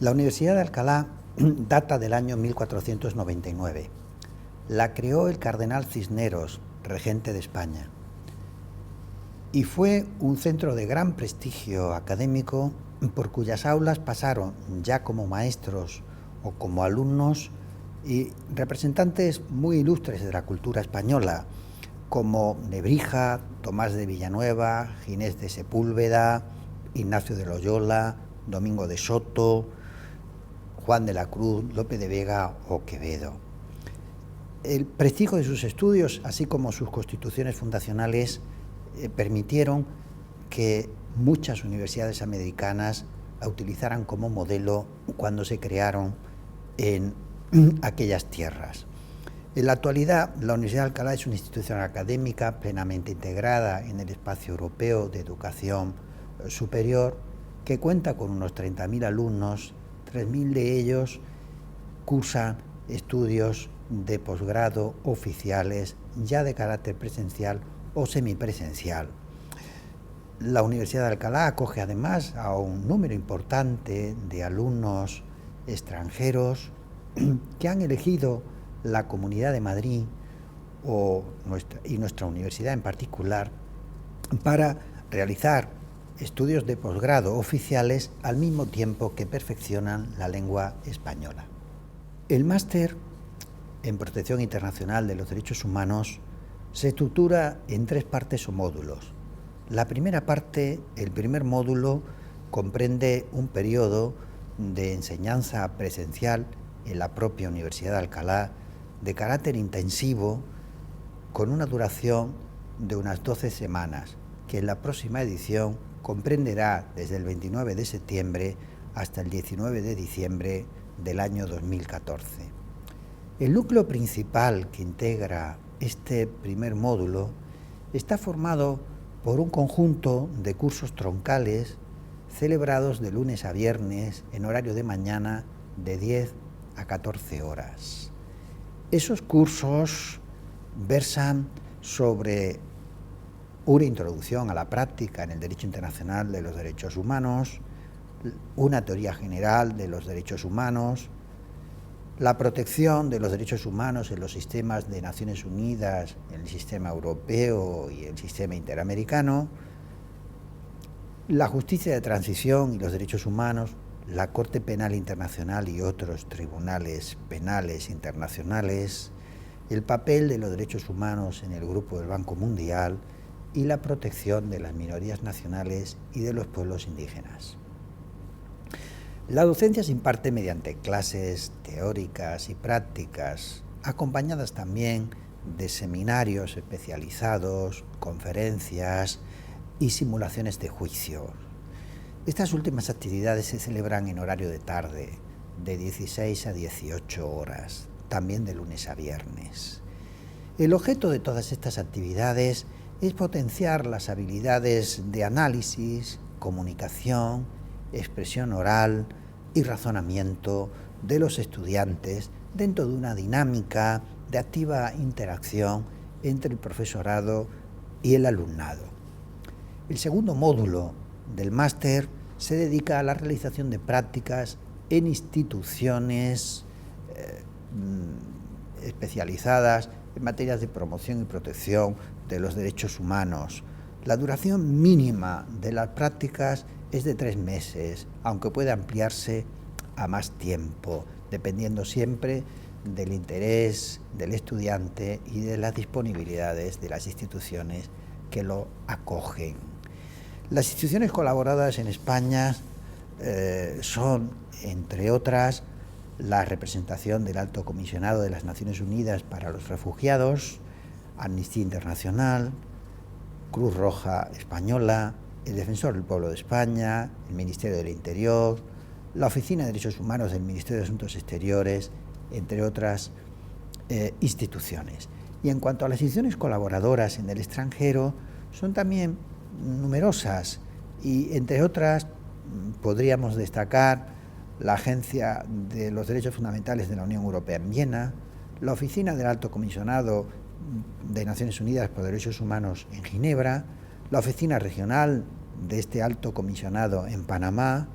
La Universidad de Alcalá data del año 1499. La creó el cardenal Cisneros, regente de España, y fue un centro de gran prestigio académico por cuyas aulas pasaron ya como maestros o como alumnos y representantes muy ilustres de la cultura española, como Nebrija, Tomás de Villanueva, Ginés de Sepúlveda, Ignacio de Loyola, Domingo de Soto, Juan de la Cruz, Lope de Vega o Quevedo. El prestigio de sus estudios, así como sus constituciones fundacionales, permitieron que muchas universidades americanas la utilizaran como modelo cuando se crearon en aquellas tierras. En la actualidad, la Universidad de Alcalá es una institución académica plenamente integrada en el espacio europeo de educación superior, que cuenta con unos 30.000 alumnos, 3.000 de ellos cursan estudios de posgrado oficiales, ya de carácter presencial o semipresencial. La Universidad de Alcalá acoge además a un número importante de alumnos extranjeros que han elegido la Comunidad de Madrid y nuestra universidad en particular para realizar estudios de posgrado oficiales al mismo tiempo que perfeccionan la lengua española. El máster en Protección Internacional de los Derechos Humanos se estructura en 3 partes o módulos. La primera parte, el primer módulo, comprende un periodo de enseñanza presencial en la propia Universidad de Alcalá de carácter intensivo con una duración de unas 12 semanas, que en la próxima edición comprenderá desde el 29 de septiembre hasta el 19 de diciembre del año 2014. El núcleo principal que integra este primer módulo está formado por un conjunto de cursos troncales celebrados de lunes a viernes en horario de mañana de 10 a 14 horas. Esos cursos versan sobre una introducción a la práctica en el derecho internacional de los derechos humanos, una teoría general de los derechos humanos, la protección de los derechos humanos en los sistemas de Naciones Unidas, en el sistema europeo y el sistema interamericano, la justicia de transición y los derechos humanos, la Corte Penal Internacional y otros tribunales penales internacionales, el papel de los derechos humanos en el Grupo del Banco Mundial y la protección de las minorías nacionales y de los pueblos indígenas. La docencia se imparte mediante clases teóricas y prácticas, acompañadas también de seminarios especializados, conferencias y simulaciones de juicio. Estas últimas actividades se celebran en horario de tarde, de 16 a 18 horas, también de lunes a viernes. El objeto de todas estas actividades es potenciar las habilidades de análisis, comunicación, expresión oral y razonamiento de los estudiantes dentro de una dinámica de activa interacción entre el profesorado y el alumnado. El segundo módulo del máster se dedica a la realización de prácticas en instituciones especializadas en materias de promoción y protección de los derechos humanos. La duración mínima de las prácticas es de 3 meses, aunque puede ampliarse a más tiempo, dependiendo siempre del interés del estudiante y de las disponibilidades de las instituciones que lo acogen. Las instituciones colaboradoras en España son, entre otras, la representación del Alto Comisionado de las Naciones Unidas para los Refugiados, Amnistía Internacional, Cruz Roja Española, el Defensor del Pueblo de España, el Ministerio del Interior, la Oficina de Derechos Humanos del Ministerio de Asuntos Exteriores, entre otras instituciones. Y en cuanto a las instituciones colaboradoras en el extranjero, son también numerosas y, entre otras, podríamos destacar la Agencia de los Derechos Fundamentales de la Unión Europea en Viena, la Oficina del Alto Comisionado de Naciones Unidas por Derechos Humanos en Ginebra, la Oficina Regional de este Alto Comisionado en Panamá,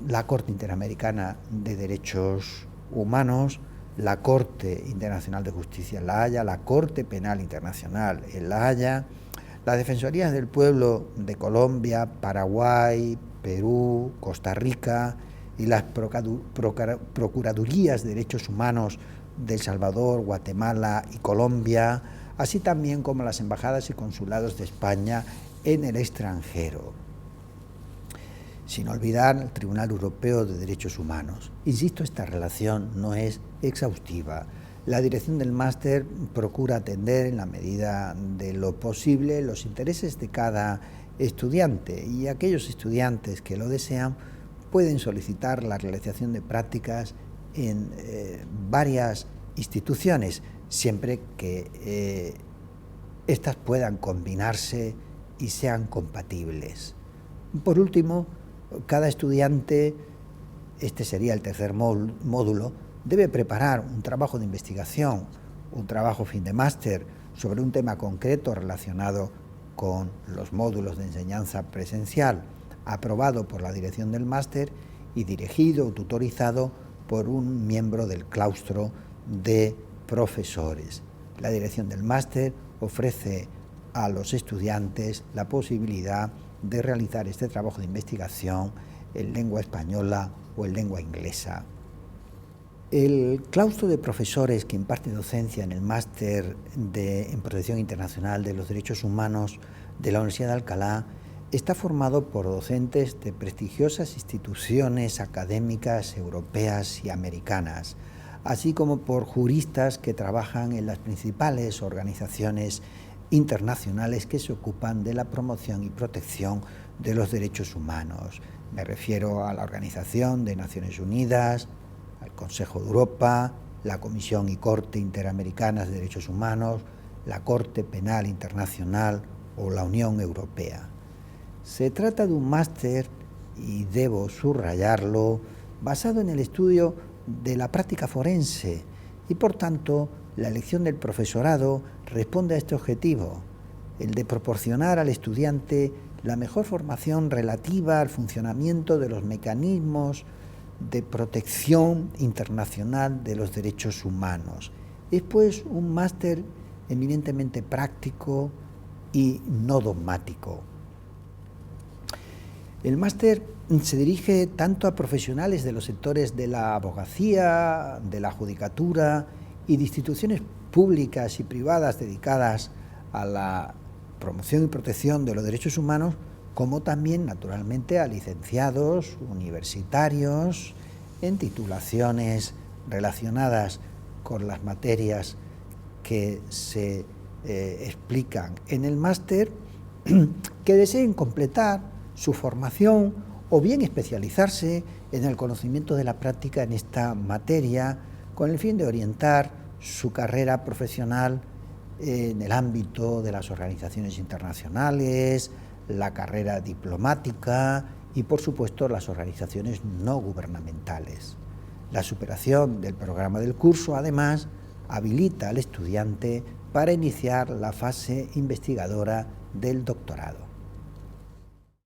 la Corte Interamericana de Derechos Humanos, la Corte Internacional de Justicia en La Haya, la Corte Penal Internacional en La Haya, las Defensorías del Pueblo de Colombia, Paraguay, Perú, Costa Rica y las Procuradurías de Derechos Humanos de El Salvador, Guatemala y Colombia, así también como las embajadas y consulados de España en el extranjero. Sin olvidar el Tribunal Europeo de Derechos Humanos. Insisto, esta relación no es exhaustiva. La dirección del máster procura atender en la medida de lo posible los intereses de cada estudiante, y aquellos estudiantes que lo desean pueden solicitar la realización de prácticas en varias instituciones, siempre que estas puedan combinarse y sean compatibles. Por último, cada estudiante, este sería el tercer módulo, debe preparar un trabajo de investigación, un trabajo fin de máster sobre un tema concreto relacionado con los módulos de enseñanza presencial, aprobado por la dirección del máster y dirigido o tutorizado por un miembro del claustro de profesores. La dirección del máster ofrece a los estudiantes la posibilidad de realizar este trabajo de investigación en lengua española o en lengua inglesa. El claustro de profesores que imparte docencia en el máster en Protección Internacional de los Derechos Humanos de la Universidad de Alcalá está formado por docentes de prestigiosas instituciones académicas europeas y americanas, así como por juristas que trabajan en las principales organizaciones internacionales que se ocupan de la promoción y protección de los derechos humanos. Me refiero a la Organización de Naciones Unidas, al Consejo de Europa, la Comisión y Corte Interamericanas de Derechos Humanos, la Corte Penal Internacional o la Unión Europea. Se trata de un máster, y debo subrayarlo, basado en el estudio de la práctica forense, y por tanto la elección del profesorado responde a este objetivo, el de proporcionar al estudiante la mejor formación relativa al funcionamiento de los mecanismos de protección internacional de los derechos humanos. Es pues un máster eminentemente práctico y no dogmático. El máster se dirige tanto a profesionales de los sectores de la abogacía, de la judicatura y de instituciones públicas y privadas dedicadas a la promoción y protección de los derechos humanos, como también, naturalmente, a licenciados universitarios en titulaciones relacionadas con las materias que se explican en el máster, que deseen completar su formación o bien especializarse en el conocimiento de la práctica en esta materia, con el fin de orientar su carrera profesional en el ámbito de las organizaciones internacionales, la carrera diplomática y, por supuesto, las organizaciones no gubernamentales. La superación del programa del curso, además, habilita al estudiante para iniciar la fase investigadora del doctorado.